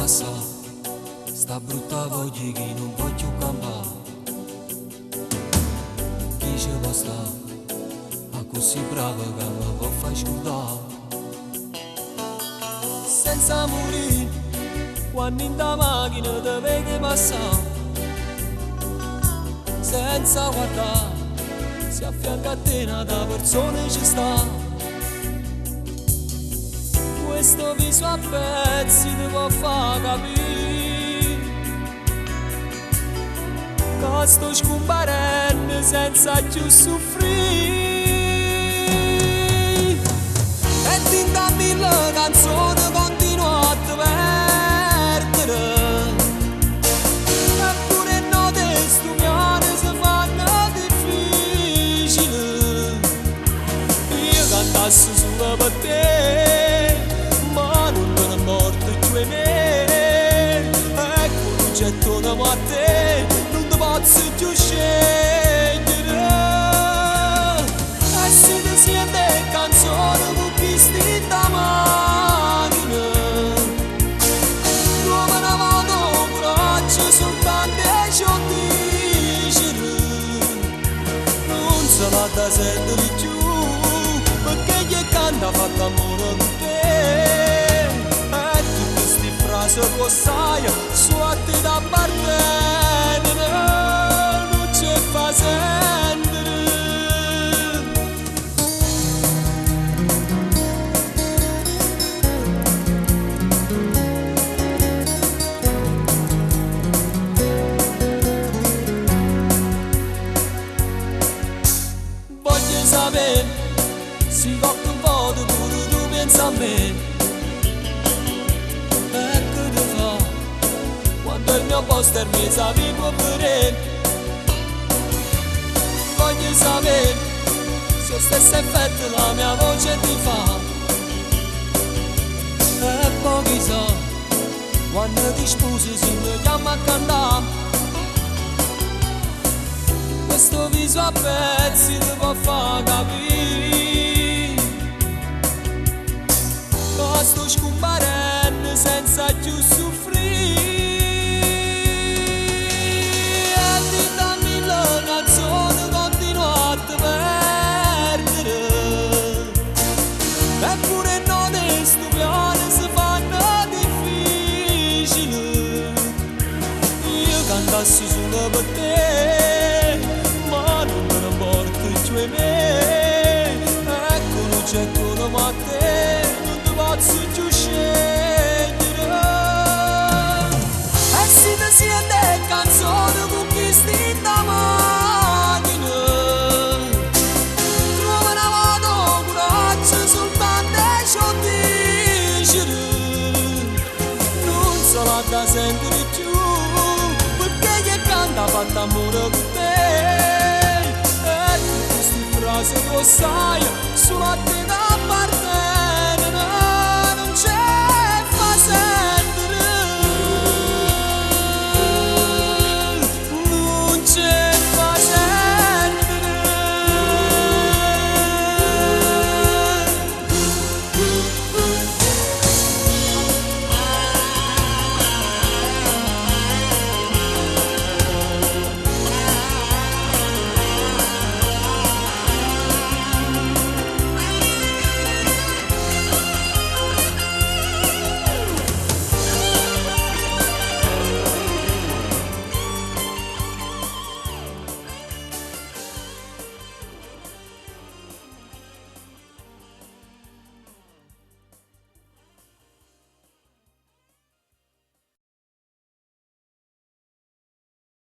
passare, sta brutta voglia che non voglio cambiare. Chi ci può stare, ma così brava che mi può far scordare. Senza morire, quando in da macchina ti vedi passare, senza guardare, si affianca a te una persona ci sta. Questo viso a pezzi ti può far capire che sto scomparendo senza più soffrire. E ti da mille canzoni continuo a te perdere, eppure note stupiane si fanno difficili. Io cantassi solo per te, getto da morte, non ti posso più scegliere. E se ti siete canzone con chi sti da macchina, come una moto coraggio soltanto e ciò dicere. Non se la da sentire più, perché gli canta fatta amore con te. Se sai, su a te da appartenere, non ci fa sentire. Voglio sapere, se qualche volta pure tu pensi a me, il mio poster mi sa vivo pure. Voglio sapere se lo stesso effetto la mia voce ti fa. E poi chissà, quando ti sposi si mi chiama a cantare. Questo viso a pezzi ti può far capire che sto scomparendo senza più soffrire. Eppure note stupiane si fanno difficili. Io cantassi solo per te, ma non me ne porto più a me. Ecco non c'è come a te, non ti posso più scegliere. E se ti siete canzone con chi sti da macchina, trova una moto coraggio soltanto e ciò dicere. Non se la da sentire più, perché gli canta fatta amore con te. E tutte queste frasi lo sai, solo a te da parte.